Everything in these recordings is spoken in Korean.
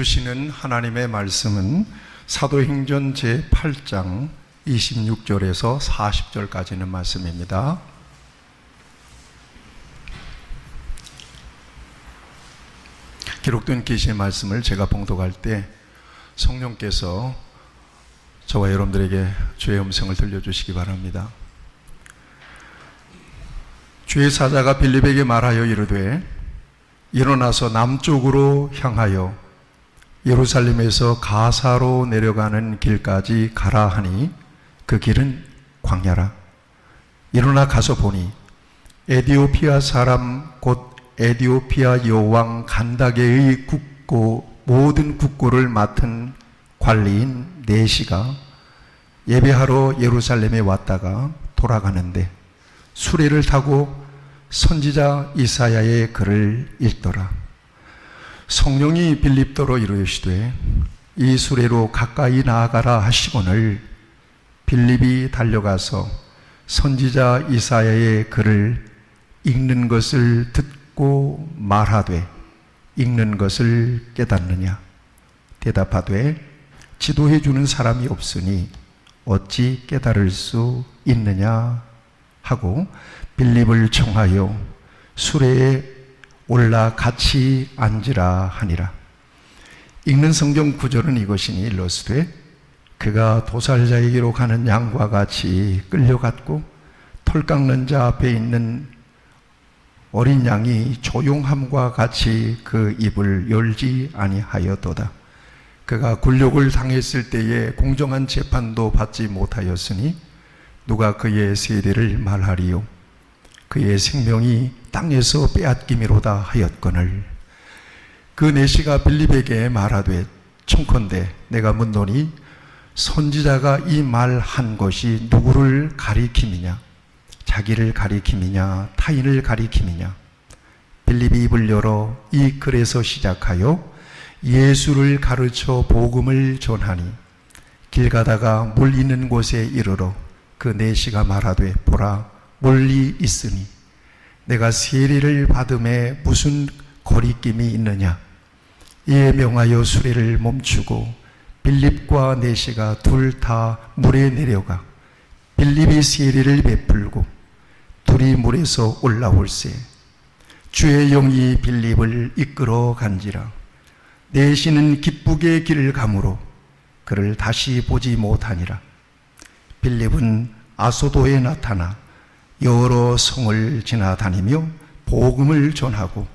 주시는 하나님의 말씀은 사도행전 제8장 26절에서 40절까지는 말씀입니다. 기록된 계시의 말씀을 제가 봉독할 때 성령께서 저와 여러분들에게 주의 음성을 들려주시기 바랍니다. 주의 사자가 빌립에게 말하여 이르되 일어나서 남쪽으로 향하여 예루살렘에서 가사로 내려가는 길까지 가라 하니 그 길은 광야라. 일어나 가서 보니 에디오피아 사람 곧 에디오피아 여왕 간다게의 국고 모든 국고를 맡은 관리인 네시가 예배하러 예루살렘에 왔다가 돌아가는데 수레를 타고 선지자 이사야의 글을 읽더라. 성령이 빌립더러 이르시되 이 수레로 가까이 나아가라 하시거늘 빌립이 달려가서 선지자 이사야의 글을 읽는 것을 듣고 말하되 읽는 것을 깨닫느냐? 대답하되 지도해 주는 사람이 없으니 어찌 깨달을 수 있느냐? 하고 빌립을 청하여 수레에 올라 같이 앉으라 하니라. 읽는 성경 구절은 이것이니 일러스되 그가 도살자에게로 가는 양과 같이 끌려갔고 털 깎는 자 앞에 있는 어린 양이 조용함과 같이 그 입을 열지 아니하였도다. 그가 굴욕을 당했을 때에 공정한 재판도 받지 못하였으니 누가 그의 세대를 말하리요? 그의 생명이 땅에서 빼앗기미로다 하였거늘. 그 네시가 빌립에게 말하되 청컨대 내가 묻노니 선지자가 이 말한 것이 누구를 가리킴이냐? 자기를 가리킴이냐? 타인을 가리킴이냐? 빌립이 입을 열어 이 글에서 시작하여 예수를 가르쳐 복음을 전하니 길 가다가 물 있는 곳에 이르러 그 네시가 말하되 보라 멀리 있으니 내가 세례를 받음에 무슨 거리낌이 있느냐? 이에 명하여 수레를 멈추고 빌립과 네시가 둘 다 물에 내려가 빌립이 세례를 베풀고 둘이 물에서 올라올세 주의 영이 빌립을 이끌어 간지라. 네시는 기쁘게 길을 가므로 그를 다시 보지 못하니라. 빌립은 아소도에 나타나 여러 성을 지나다니며 복음을 전하고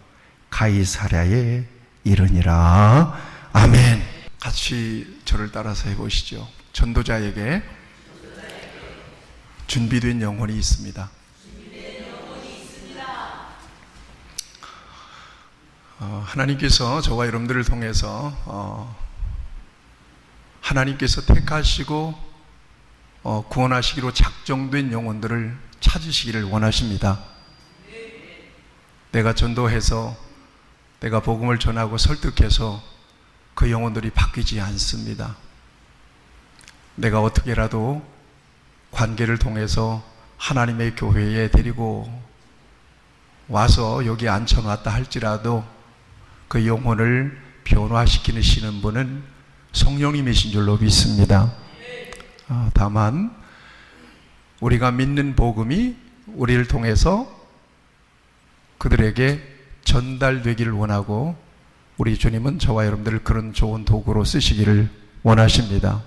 가이사랴에 이르니라. 아멘. 같이 저를 따라서 해보시죠. 전도자에게 준비된 영혼이 있습니다. 하나님께서 저와 여러분들을 통해서 하나님께서 택하시고 구원하시기로 작정된 영혼들을 찾으시기를 원하십니다. 내가 전도해서 내가 복음을 전하고 설득해서 그 영혼들이 바뀌지 않습니다. 내가 어떻게라도 관계를 통해서 하나님의 교회에 데리고 와서 여기 앉혀놨다 할지라도 그 영혼을 변화시키시는 분은 성령님이신 줄로 믿습니다. 다만 우리가 믿는 복음이 우리를 통해서 그들에게 전달되기를 원하고 우리 주님은 저와 여러분들을 그런 좋은 도구로 쓰시기를 원하십니다.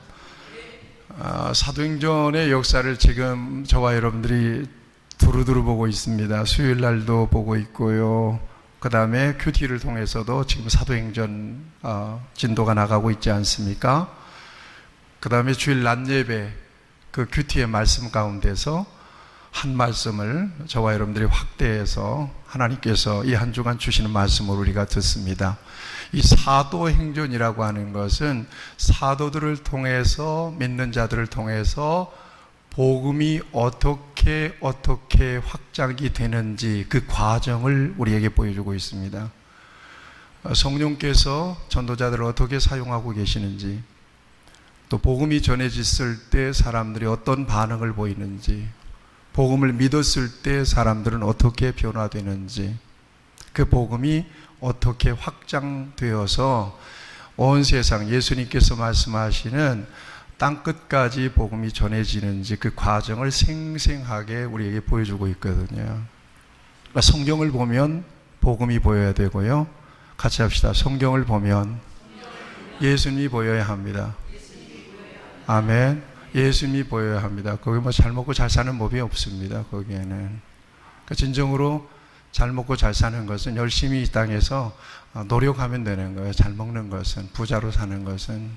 사도행전의 역사를 지금 저와 여러분들이 두루두루 보고 있습니다. 수요일 날도 보고 있고요. 그 다음에 큐티를 통해서도 지금 사도행전 진도가 나가고 있지 않습니까? 그 다음에 주일 낮 예배 그 큐티의 말씀 가운데서 한 말씀을 저와 여러분들이 확대해서 하나님께서 이 한 주간 주시는 말씀을 우리가 듣습니다. 이 사도행전이라고 하는 것은 사도들을 통해서 믿는 자들을 통해서 복음이 어떻게 확장이 되는지 그 과정을 우리에게 보여주고 있습니다. 성령께서 전도자들을 어떻게 사용하고 계시는지, 또 복음이 전해졌을 때 사람들이 어떤 반응을 보이는지, 복음을 믿었을 때 사람들은 어떻게 변화되는지, 그 복음이 어떻게 확장되어서 온 세상 예수님께서 말씀하시는 땅끝까지 복음이 전해지는지 그 과정을 생생하게 우리에게 보여주고 있거든요. 성경을 보면 복음이 보여야 되고요. 같이 합시다. 성경을 보면 예수님이 보여야 합니다. 아멘. 예수님이 보여야 합니다. 거기 뭐 잘 먹고 잘 사는 법이 없습니다. 거기에는. 그러니까 진정으로 잘 먹고 잘 사는 것은 열심히 이 땅에서 노력하면 되는 거예요. 잘 먹는 것은, 부자로 사는 것은.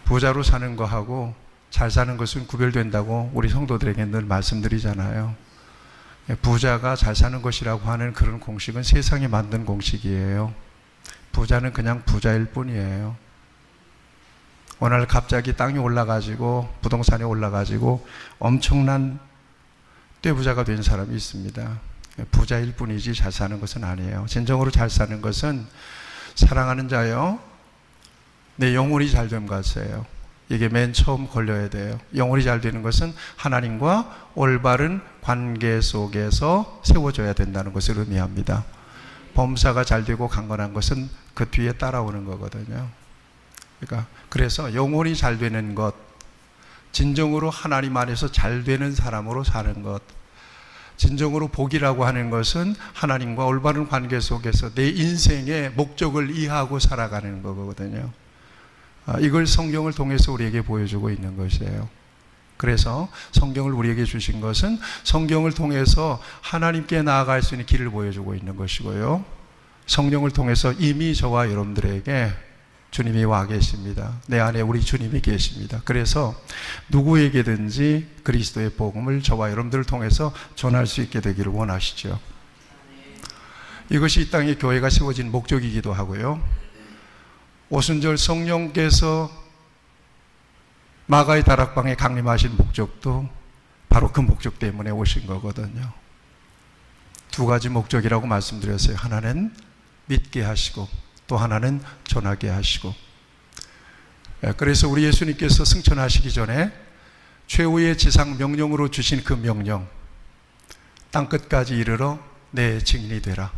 부자로 사는 거하고 잘 사는 것은 구별된다고 우리 성도들에게 늘 말씀드리잖아요. 부자가 잘 사는 것이라고 하는 그런 공식은 세상이 만든 공식이에요. 부자는 그냥 부자일 뿐이에요. 오늘 갑자기 땅이 올라가지고 부동산이 올라가지고 엄청난 떼부자가 된 사람이 있습니다. 부자일 뿐이지 잘 사는 것은 아니에요. 진정으로 잘 사는 것은 사랑하는 자요, 내 영혼이 잘 됨 같아요. 이게 맨 처음 걸려야 돼요. 영혼이 잘 되는 것은 하나님과 올바른 관계 속에서 세워져야 된다는 것을 의미합니다. 범사가 잘 되고 강건한 것은 그 뒤에 따라오는 거거든요. 그러니까 그래서 영혼이 잘 되는 것, 진정으로 하나님 안에서 잘 되는 사람으로 사는 것, 진정으로 복이라고 하는 것은 하나님과 올바른 관계 속에서 내 인생의 목적을 이해하고 살아가는 거거든요. 이걸 성경을 통해서 우리에게 보여주고 있는 것이에요. 그래서 성경을 우리에게 주신 것은 성경을 통해서 하나님께 나아갈 수 있는 길을 보여주고 있는 것이고요. 성령을 통해서 이미 저와 여러분들에게 주님이 와 계십니다. 내 안에 우리 주님이 계십니다. 그래서 누구에게든지 그리스도의 복음을 저와 여러분들을 통해서 전할 수 있게 되기를 원하시죠. 이것이 이 땅에 교회가 세워진 목적이기도 하고요. 오순절 성령께서 마가의 다락방에 강림하신 목적도 바로 그 목적 때문에 오신 거거든요. 두 가지 목적이라고 말씀드렸어요. 하나는 믿게 하시고 또 하나는 전하게 하시고. 그래서 우리 예수님께서 승천하시기 전에 최후의 지상 명령으로 주신 그 명령, 땅끝까지 이르러 내 증인이 되라.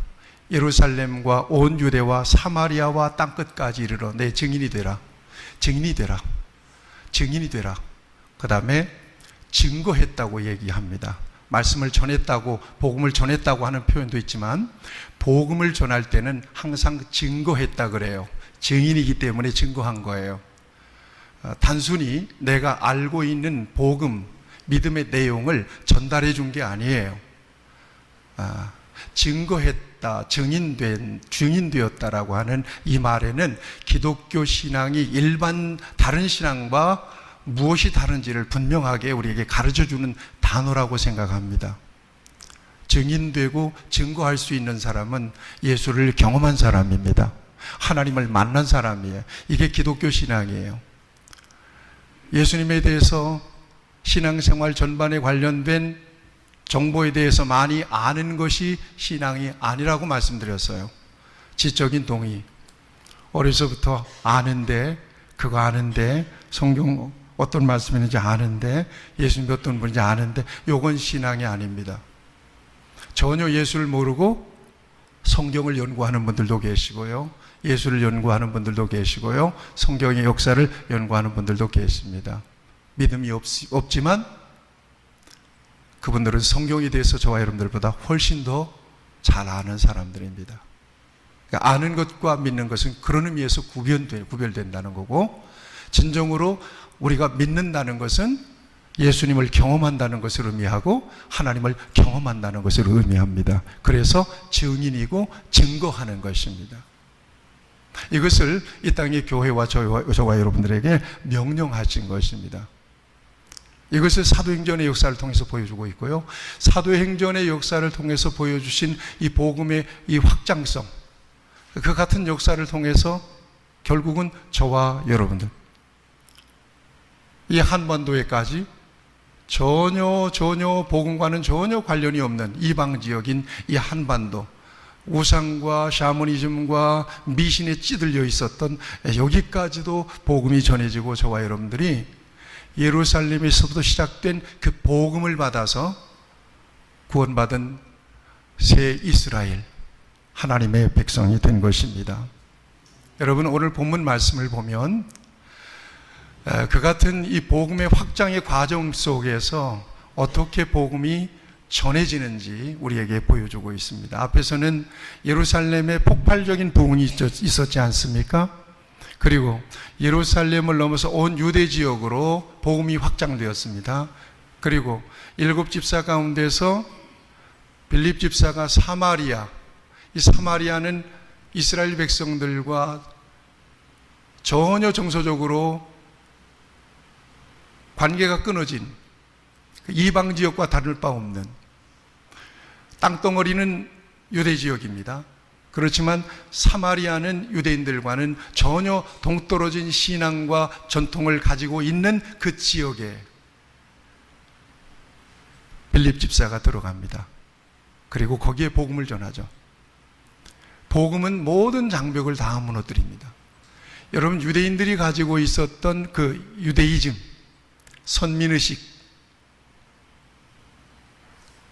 예루살렘과 온 유대와 사마리아와 땅끝까지 이르러 내 증인이 되라. 증인이 되라. 증인이 되라. 그 다음에 증거했다고 얘기합니다. 말씀을 전했다고, 복음을 전했다고 하는 표현도 있지만 복음을 전할 때는 항상 증거했다 그래요. 증인이기 때문에 증거한 거예요. 단순히 내가 알고 있는 복음, 믿음의 내용을 전달해 준 게 아니에요. 증거했다, 증인되었다라고 하는 이 말에는 기독교 신앙이 일반 다른 신앙과 무엇이 다른지를 분명하게 우리에게 가르쳐주는 단어라고 생각합니다. 증인되고 증거할 수 있는 사람은 예수를 경험한 사람입니다. 하나님을 만난 사람이에요. 이게 기독교 신앙이에요. 예수님에 대해서 신앙생활 전반에 관련된 정보에 대해서 많이 아는 것이 신앙이 아니라고 말씀드렸어요. 지적인 동의. 어려서부터 아는데, 그거 아는데, 성경 어떤 말씀이 있는지 아는데, 예수님이 어떤 분인지 아는데, 요건 신앙이 아닙니다. 전혀 예수를 모르고 성경을 연구하는 분들도 계시고요. 예수를 연구하는 분들도 계시고요. 성경의 역사를 연구하는 분들도 계십니다. 믿음이 없지만 그분들은 성경에 대해서 저와 여러분들보다 훨씬 더 잘 아는 사람들입니다. 그러니까 아는 것과 믿는 것은 그런 의미에서 구별된다는 거고, 진정으로 우리가 믿는다는 것은 예수님을 경험한다는 것을 의미하고 하나님을 경험한다는 것을 의미합니다. 그래서 증인이고 증거하는 것입니다. 이것을 이 땅의 교회와 저와 여러분들에게 명령하신 것입니다. 이것을 사도행전의 역사를 통해서 보여주고 있고요. 사도행전의 역사를 통해서 보여주신 이 복음의 이 확장성, 그 같은 역사를 통해서 결국은 저와 여러분들, 이 한반도에까지 전혀 복음과는 전혀 관련이 없는 이방 지역인 이 한반도, 우상과 샤머니즘과 미신에 찌들려 있었던 여기까지도 복음이 전해지고 저와 여러분들이 예루살렘에서부터 시작된 그 복음을 받아서 구원받은 새 이스라엘, 하나님의 백성이 된 것입니다. 여러분, 오늘 본문 말씀을 보면 그 같은 이 복음의 확장의 과정 속에서 어떻게 복음이 전해지는지 우리에게 보여주고 있습니다. 앞에서는 예루살렘에 폭발적인 부흥이 있었지 않습니까? 그리고 예루살렘을 넘어서 온 유대 지역으로 복음이 확장되었습니다. 그리고 7 집사 가운데서 빌립 집사가 사마리아, 이 사마리아는 이스라엘 백성들과 전혀 정서적으로 관계가 끊어진 이방 지역과 다를 바 없는 땅덩어리는 유대 지역입니다. 그렇지만 사마리아는 유대인들과는 전혀 동떨어진 신앙과 전통을 가지고 있는 그 지역에 빌립 집사가 들어갑니다. 그리고 거기에 복음을 전하죠. 복음은 모든 장벽을 다 무너뜨립니다. 여러분, 유대인들이 가지고 있었던 그 유대이즘, 선민의식,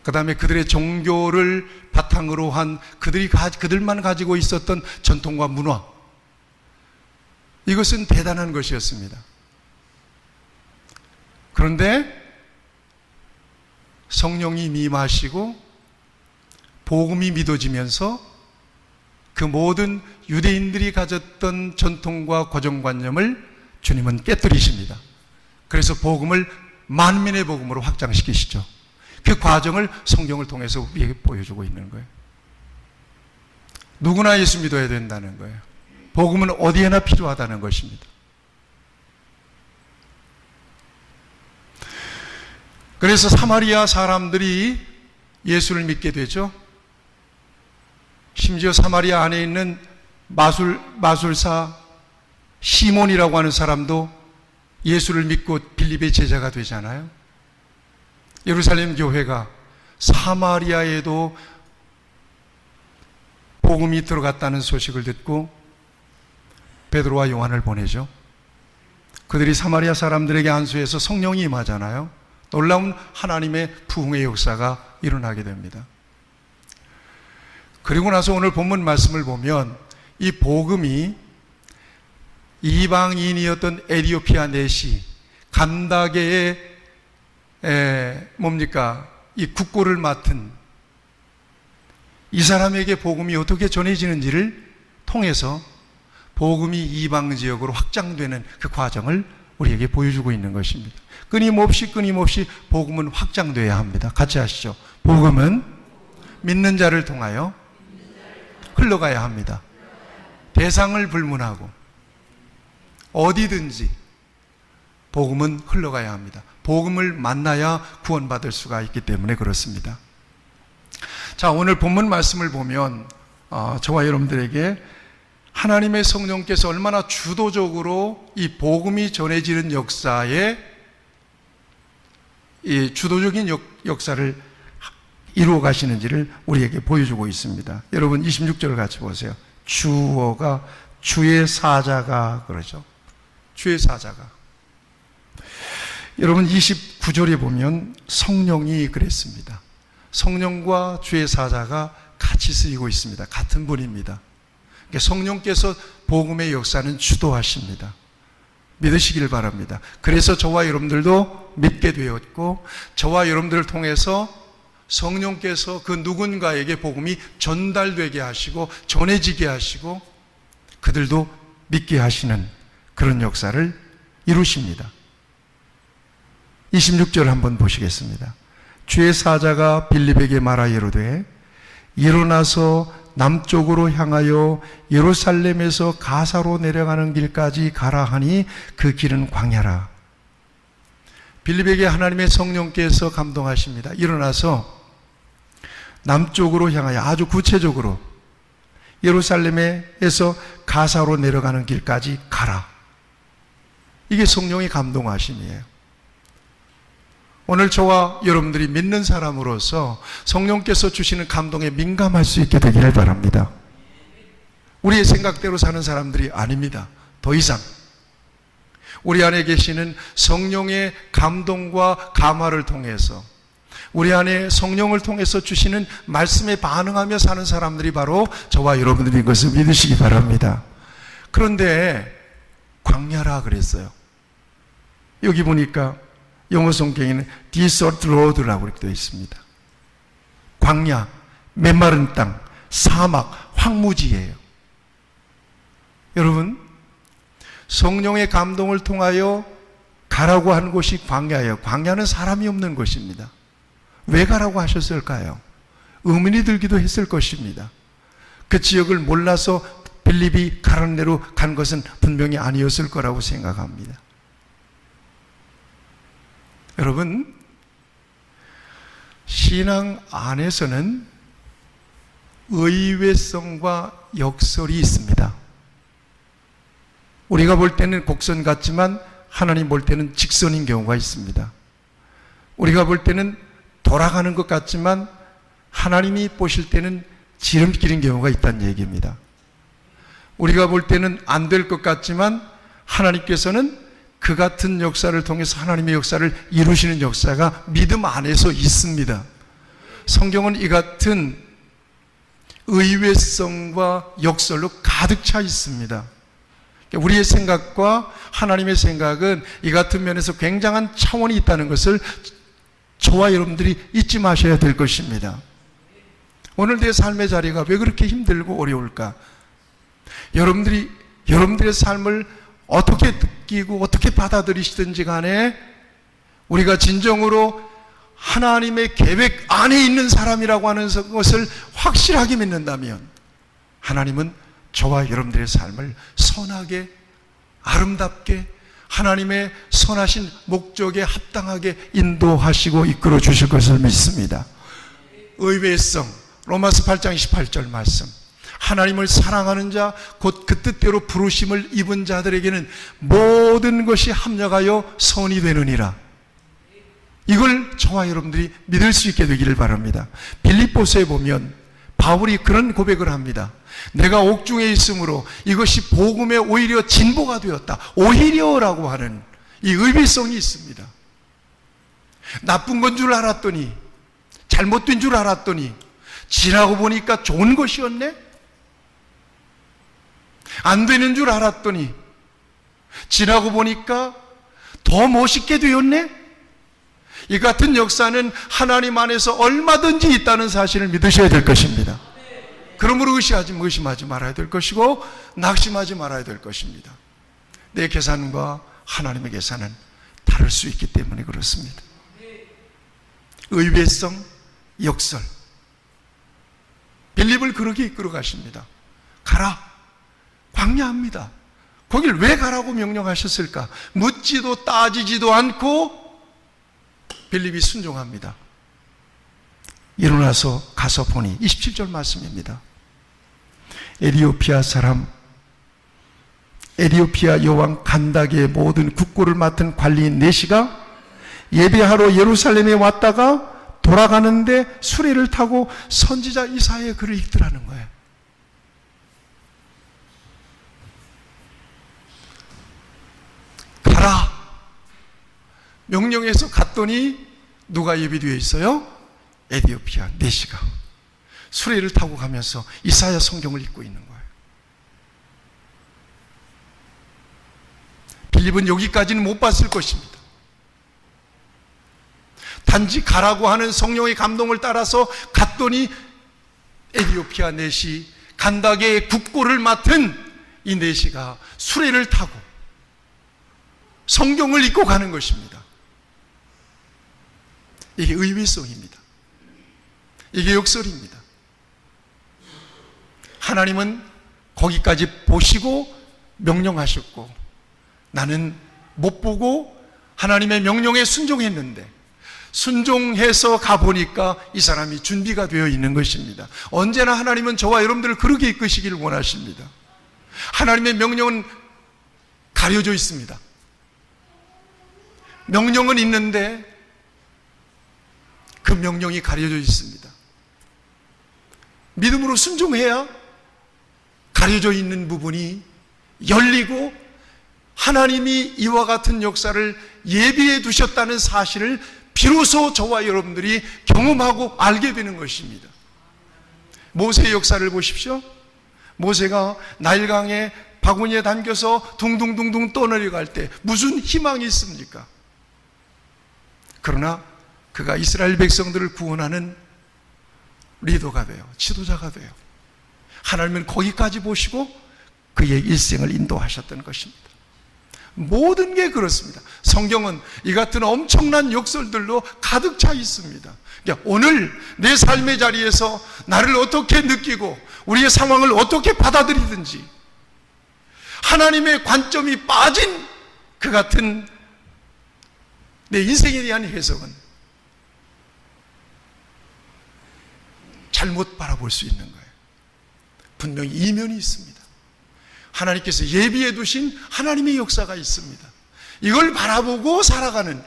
그 다음에 그들의 종교를 바탕으로 한 그들만 가지고 있었던 전통과 문화, 이것은 대단한 것이었습니다. 그런데 성령이 임하시고 복음이 믿어지면서 그 모든 유대인들이 가졌던 전통과 고정관념을 주님은 깨뜨리십니다. 그래서 복음을 만민의 복음으로 확장시키시죠. 그 과정을 성경을 통해서 우리에게 보여주고 있는 거예요. 누구나 예수 믿어야 된다는 거예요. 복음은 어디에나 필요하다는 것입니다. 그래서 사마리아 사람들이 예수를 믿게 되죠. 심지어 사마리아 안에 있는 마술사 시몬이라고 하는 사람도 예수를 믿고 빌립의 제자가 되잖아요. 예루살렘 교회가 사마리아에도 복음이 들어갔다는 소식을 듣고 베드로와 요한을 보내죠. 그들이 사마리아 사람들에게 안수해서 성령이 임하잖아요. 놀라운 하나님의 부흥의 역사가 일어나게 됩니다. 그리고 나서 오늘 본문 말씀을 보면 이 복음이 이방인이었던 에디오피아 내시 간다게의 이 국고를 맡은 이 사람에게 복음이 어떻게 전해지는지를 통해서 복음이 이방 지역으로 확장되는 그 과정을 우리에게 보여주고 있는 것입니다. 끊임없이 복음은 확장되어야 합니다. 같이 하시죠. 복음은 믿는 자를 통하여 흘러가야 합니다. 대상을 불문하고 어디든지 복음은 흘러가야 합니다. 복음을 만나야 구원받을 수가 있기 때문에 그렇습니다. 자, 오늘 본문 말씀을 보면 저와 여러분들에게 하나님의 성령께서 얼마나 주도적으로 이 복음이 전해지는 역사에 이 주도적인 역사를 이루어 가시는지를 우리에게 보여주고 있습니다. 여러분 26절을 같이 보세요. 주어가 주의 사자가 그러죠. 주의 사자가. 여러분 29절에 보면 성령이 그랬습니다. 성령과 주의 사자가 같이 쓰이고 있습니다. 같은 분입니다. 성령께서 복음의 역사는 주도하십니다. 믿으시길 바랍니다. 그래서 저와 여러분들도 믿게 되었고 저와 여러분들을 통해서 성령께서 그 누군가에게 복음이 전달되게 하시고 전해지게 하시고 그들도 믿게 하시는 그런 역사를 이루십니다. 26절 한번 보시겠습니다. 주의 사자가 빌립에게 말하 이르되 일어나서 남쪽으로 향하여 예루살렘에서 가사로 내려가는 길까지 가라 하니 그 길은 광야라. 빌립에게 하나님의 성령께서 감동하십니다. 일어나서 남쪽으로 향하여 아주 구체적으로 예루살렘에서 가사로 내려가는 길까지 가라. 이게 성령의 감동하심이에요. 오늘 저와 여러분들이 믿는 사람으로서 성령께서 주시는 감동에 민감할 수 있게 되기를 바랍니다. 우리의 생각대로 사는 사람들이 아닙니다. 더 이상 우리 안에 계시는 성령의 감동과 감화를 통해서 우리 안에 성령을 통해서 주시는 말씀에 반응하며 사는 사람들이 바로 저와 여러분들인 것을 믿으시기 바랍니다. 그런데 광야라 그랬어요. 여기 보니까 영어 성경에는 desert road라고 이렇게 되어 있습니다. 광야, 메마른 땅, 사막, 황무지예요. 여러분, 성령의 감동을 통하여 가라고 한 곳이 광야예요. 광야는 사람이 없는 곳입니다. 왜 가라고 하셨을까요? 의문이 들기도 했을 것입니다. 그 지역을 몰라서 빌립이 가라는 대로 간 것은 분명히 아니었을 거라고 생각합니다. 여러분, 신앙 안에서는 의외성과 역설이 있습니다. 우리가 볼 때는 곡선 같지만 하나님 볼 때는 직선인 경우가 있습니다. 우리가 볼 때는 돌아가는 것 같지만 하나님이 보실 때는 지름길인 경우가 있다는 얘기입니다. 우리가 볼 때는 안 될 것 같지만 하나님께서는 그 같은 역사를 통해서 하나님의 역사를 이루시는 역사가 믿음 안에서 있습니다. 성경은 이 같은 의외성과 역설로 가득 차 있습니다. 우리의 생각과 하나님의 생각은 이 같은 면에서 굉장한 차원이 있다는 것을 저와 여러분들이 잊지 마셔야 될 것입니다. 오늘 내 삶의 자리가 왜 그렇게 힘들고 어려울까? 여러분들의 삶을 어떻게 느끼고 어떻게 받아들이시든지 간에 우리가 진정으로 하나님의 계획 안에 있는 사람이라고 하는 것을 확실하게 믿는다면 하나님은 저와 여러분들의 삶을 선하게, 아름답게 하나님의 선하신 목적에 합당하게 인도하시고 이끌어 주실 것을 믿습니다. 의외성, 로마서 8장 28절 말씀. 하나님을 사랑하는 자, 곧 그 뜻대로 부르심을 입은 자들에게는 모든 것이 합력하여 선이 되느니라. 이걸 저와 여러분들이 믿을 수 있게 되기를 바랍니다. 빌립보서에 보면 바울이 그런 고백을 합니다. 내가 옥중에 있으므로 이것이 복음에 오히려 진보가 되었다. 오히려라고 하는 이 의외성이 있습니다. 나쁜 건 줄 알았더니, 잘못된 줄 알았더니 지나고 보니까 좋은 것이었네? 안 되는 줄 알았더니 지나고 보니까 더 멋있게 되었네? 이 같은 역사는 하나님 안에서 얼마든지 있다는 사실을 믿으셔야 될 것입니다. 그러므로 의심하지 말아야 될 것이고 낙심하지 말아야 될 것입니다. 내 계산과 하나님의 계산은 다를 수 있기 때문에 그렇습니다. 의외성, 역설. 빌립을 그렇게 이끌어 가십니다. 가라. 광야합니다. 거길 왜 가라고 명령하셨을까? 묻지도 따지지도 않고 빌립이 순종합니다. 일어나서 가서 보니 27절 말씀입니다. 에티오피아 사람, 에티오피아 여왕 간다게의 모든 국고를 맡은 관리인 네시가 예배하러 예루살렘에 왔다가 돌아가는데 수레를 타고 선지자 이사야의 글을 읽더라는 거예요. 가라. 명령해서 갔더니 누가 예비되어 있어요? 에티오피아 네시가 수레를 타고 가면서 이사야 성경을 읽고 있는 거예요. 빌립은 여기까지는 못 봤을 것입니다. 단지 가라고 하는 성령의 감동을 따라서 갔더니 에티오피아 네시, 간다게의 국고를 맡은 이 네시가 수레를 타고 성경을 읽고 가는 것입니다. 이게 의외성입니다. 이게 역설입니다. 하나님은 거기까지 보시고 명령하셨고 나는 못 보고 하나님의 명령에 순종했는데 순종해서 가보니까 이 사람이 준비가 되어 있는 것입니다. 언제나 하나님은 저와 여러분들을 그렇게 이끄시기를 원하십니다. 하나님의 명령은 가려져 있습니다. 명령은 있는데 그 명령이 가려져 있습니다. 믿음으로 순종해야 가려져 있는 부분이 열리고 하나님이 이와 같은 역사를 예비해 두셨다는 사실을 비로소 저와 여러분들이 경험하고 알게 되는 것입니다. 모세의 역사를 보십시오. 모세가 나일강에 바구니에 담겨서 둥둥둥둥 떠내려갈 때 무슨 희망이 있습니까? 그러나 그가 이스라엘 백성들을 구원하는 리더가 돼요. 지도자가 돼요. 하나님은 거기까지 보시고 그의 일생을 인도하셨던 것입니다. 모든 게 그렇습니다. 성경은 이 같은 엄청난 역설들로 가득 차 있습니다. 그러니까 오늘 내 삶의 자리에서 나를 어떻게 느끼고 우리의 상황을 어떻게 받아들이든지 하나님의 관점이 빠진 그 같은 내 인생에 대한 해석은 잘못 바라볼 수 있는 거예요. 분명히 이면이 있습니다. 하나님께서 예비해 두신 하나님의 역사가 있습니다. 이걸 바라보고 살아가는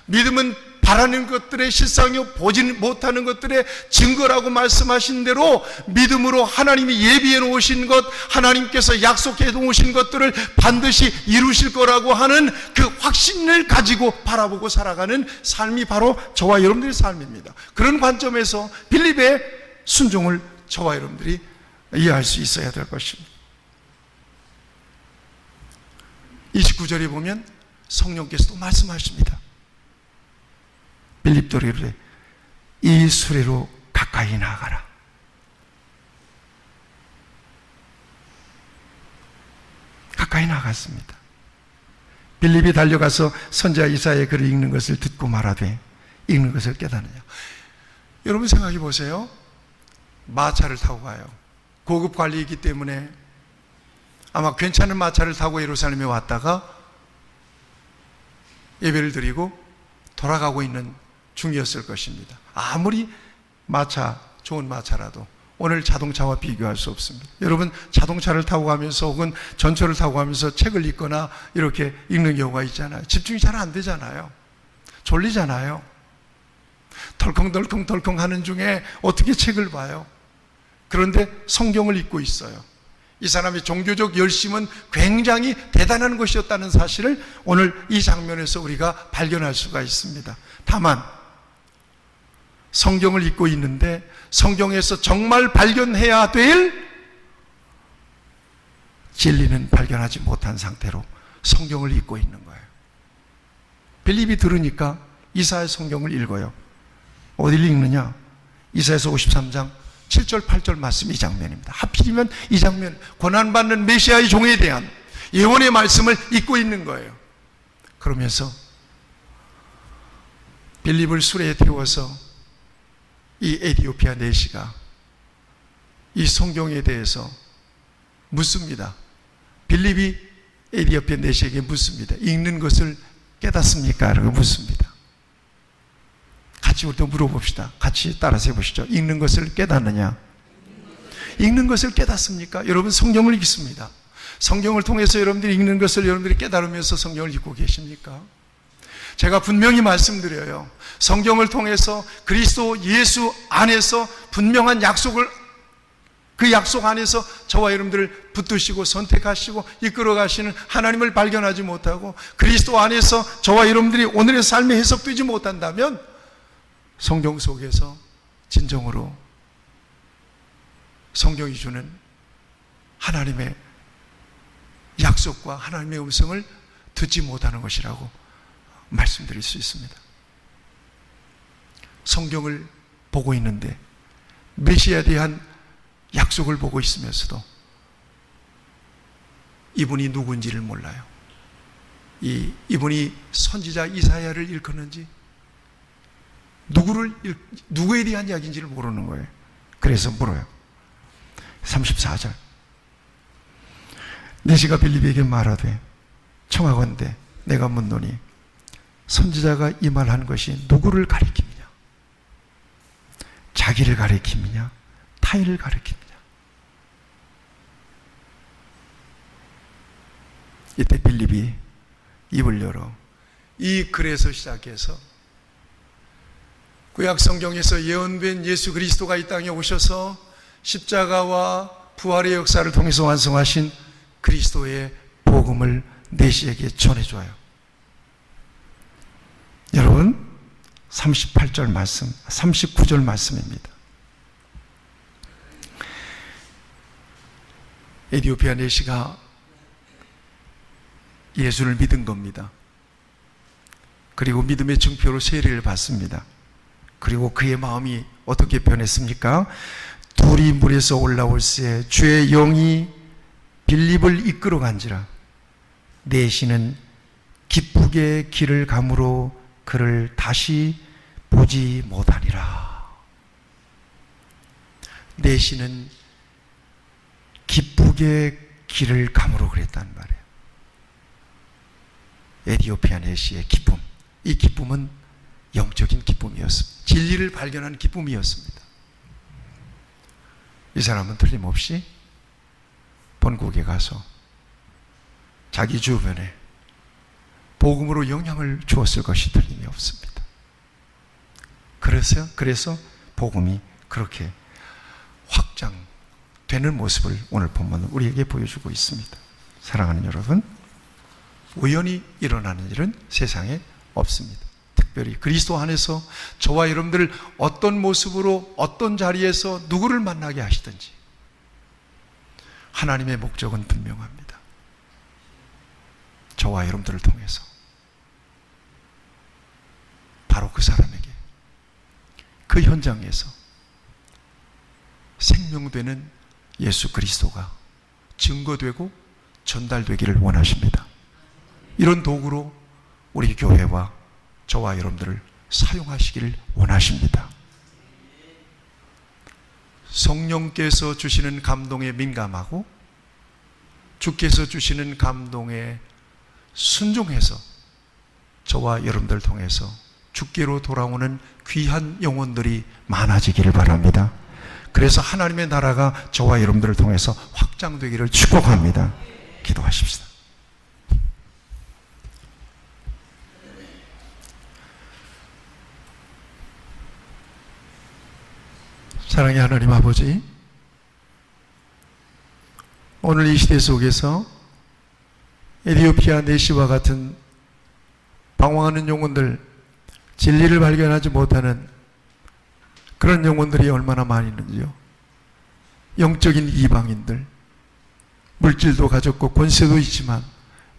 믿음은 바라는 것들의 실상이 보지 못하는 것들의 증거라고 말씀하신 대로 믿음으로 하나님이 예비해 놓으신 것, 하나님께서 약속해 놓으신 것들을 반드시 이루실 거라고 하는 그 확신을 가지고 바라보고 살아가는 삶이 바로 저와 여러분들의 삶입니다. 그런 관점에서 빌립의 순종을 저와 여러분들이 이해할 수 있어야 될 것입니다. 29절에 보면 성령께서도 말씀하십니다. 빌립도로 이르되 이 수레로 가까이 나아가라. 가까이 나아갔습니다. 빌립이 달려가서 선지자 이사야의 글을 읽는 것을 듣고 말하되 읽는 것을 깨닫느냐. 여러분 생각해 보세요. 마차를 타고 가요. 고급 관리이기 때문에 아마 괜찮은 마차를 타고 예루살렘에 왔다가 예배를 드리고 돌아가고 있는 중이었을 것입니다. 아무리 마차, 좋은 마차라도 오늘 자동차와 비교할 수 없습니다. 여러분 자동차를 타고 가면서 혹은 전철을 타고 가면서 책을 읽거나 이렇게 읽는 경우가 있잖아요. 집중이 잘 안 되잖아요. 졸리잖아요. 덜컹덜컹 하는 중에 어떻게 책을 봐요? 그런데 성경을 읽고 있어요. 이 사람의 종교적 열심은 굉장히 대단한 것이었다는 사실을 오늘 이 장면에서 우리가 발견할 수가 있습니다. 다만 성경을 읽고 있는데 성경에서 정말 발견해야 될 진리는 발견하지 못한 상태로 성경을 읽고 있는 거예요. 빌립이 들으니까 이사야 성경을 읽어요. 어디를 읽느냐? 이사야서 53장 7절 8절 말씀, 이 장면입니다. 하필이면 이 장면, 고난받는 메시아의 종에 대한 예언의 말씀을 읽고 있는 거예요. 그러면서 빌립을 수레에 태워서 이 에티오피아 내시가 이 성경에 대해서 묻습니다. 빌립이 에티오피아 내시에게 묻습니다. 읽는 것을 깨닫습니까? 라고 묻습니다. 같이 우리도 물어봅시다. 같이 따라서 해보시죠. 읽는 것을 깨닫느냐? 읽는 것을 깨닫습니까? 여러분 성경을 읽습니다. 성경을 통해서 여러분들이 읽는 것을 여러분들이 깨달으면서 성경을 읽고 계십니까? 제가 분명히 말씀드려요. 성경을 통해서 그리스도 예수 안에서 분명한 약속을, 그 약속 안에서 저와 여러분들을 붙드시고 선택하시고 이끌어 가시는 하나님을 발견하지 못하고 그리스도 안에서 저와 여러분들이 오늘의 삶에 해석되지 못한다면 성경 속에서 진정으로 성경이 주는 하나님의 약속과 하나님의 음성을 듣지 못하는 것이라고 말씀드릴 수 있습니다. 성경을 보고 있는데 메시아에 대한 약속을 보고 있으면서도 이분이 누군지를 몰라요. 이분이 선지자 이사야를 일컫는지 누구에 대한 이야기인지를 모르는 거예요. 그래서 물어요. 34절. 내시가 빌립에게 말하되 청하건대 내가 묻노니 선지자가 이 말한 것이 누구를 가리킵니냐? 자기를 가리킵니냐? 타인을 가리킵니냐? 이때 빌립이 입을 열어 이 글에서 시작해서 구약 성경에서 예언된 예수 그리스도가 이 땅에 오셔서 십자가와 부활의 역사를 통해서 완성하신 그리스도의 복음을 내시에게 전해줘요. 여러분, 38절 말씀, 39절 말씀입니다. 에디오피아 내시가 예수를 믿은 겁니다. 그리고 믿음의 증표로 세례를 받습니다. 그리고 그의 마음이 어떻게 변했습니까? 둘이 물에서 올라올 새 주의 영이 빌립을 이끌어 간지라 내시는 기쁘게 길을 가므로 그를 다시 보지 못하니라. 내시는 기쁘게 길을 가므로 그랬단 말이에요. 에디오피아 내시의 기쁨, 이 기쁨은 영적인 기쁨이었습니다. 진리를 발견한 기쁨이었습니다. 이 사람은 틀림없이 본국에 가서 자기 주변에 복음으로 영향을 주었을 것이 틀림이 없습니다. 그래서 복음이 그렇게 확장되는 모습을 오늘 본문은 우리에게 보여주고 있습니다. 사랑하는 여러분, 우연히 일어나는 일은 세상에 없습니다. 특별히 그리스도 안에서 저와 여러분들 어떤 모습으로 어떤 자리에서 누구를 만나게 하시든지 하나님의 목적은 분명합니다. 저와 여러분들을 통해서 바로 그 사람에게 그 현장에서 생명되는 예수 그리스도가 증거되고 전달되기를 원하십니다. 이런 도구로 우리 교회와 저와 여러분들을 사용하시기를 원하십니다. 성령께서 주시는 감동에 민감하고 주께서 주시는 감동에 순종해서 저와 여러분들 통해서 주께로 돌아오는 귀한 영혼들이 많아지기를 바랍니다. 그래서 하나님의 나라가 저와 여러분들을 통해서 확장되기를 축복합니다. 기도하십시다. 사랑의 하나님 아버지, 오늘 이 시대 속에서 에디오피아 내시와 같은 방황하는 영혼들, 진리를 발견하지 못하는 그런 영혼들이 얼마나 많이 있는지요. 영적인 이방인들, 물질도 가졌고 권세도 있지만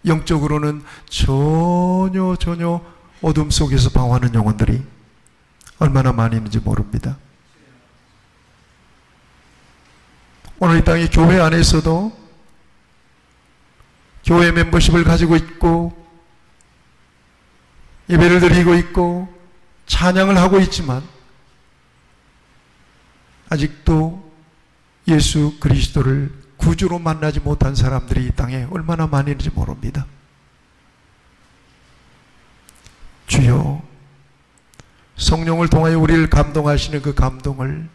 영적으로는 전혀 어둠 속에서 방황하는 영혼들이 얼마나 많이 있는지 모릅니다. 오늘 이 땅의 교회 안에서도 교회 멤버십을 가지고 있고 예배를 드리고 있고 찬양을 하고 있지만 아직도 예수 그리스도를 구주로 만나지 못한 사람들이 이 땅에 얼마나 많이 있는지 모릅니다. 주여, 성령을 통하여 우리를 감동하시는 그 감동을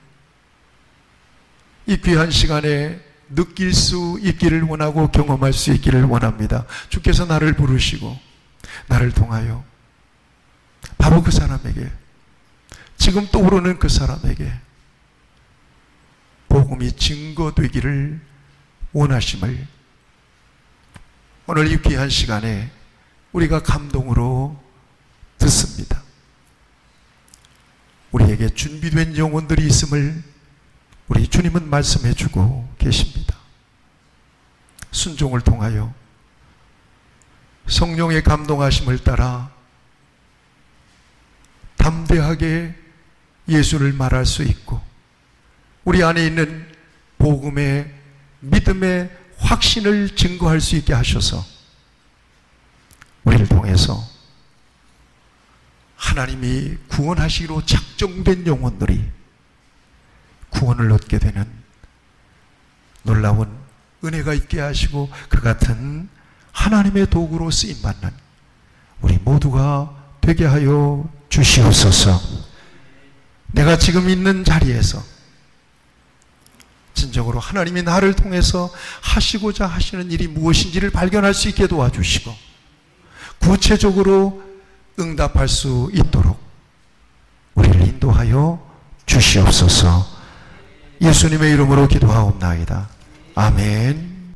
이 귀한 시간에 느낄 수 있기를 원하고 경험할 수 있기를 원합니다. 주께서 나를 부르시고 나를 통하여 바로 그 사람에게, 지금 떠오르는 그 사람에게 복음이 증거되기를 원하심을 오늘 이 귀한 시간에 우리가 감동으로 듣습니다. 우리에게 준비된 영혼들이 있음을 우리 주님은 말씀해 주고 계십니다. 순종을 통하여 성령의 감동하심을 따라 담대하게 예수를 말할 수 있고 우리 안에 있는 복음의 믿음의 확신을 증거할 수 있게 하셔서 우리를 통해서 하나님이 구원하시기로 작정된 영혼들이 구원을 얻게 되는 놀라운 은혜가 있게 하시고 그 같은 하나님의 도구로 쓰임받는 우리 모두가 되게 하여 주시옵소서. 내가 지금 있는 자리에서 진정으로 하나님이 나를 통해서 하시고자 하시는 일이 무엇인지를 발견할 수 있게 도와주시고 구체적으로 응답할 수 있도록 우리를 인도하여 주시옵소서. 예수님의 이름으로 기도하옵나이다. 아멘.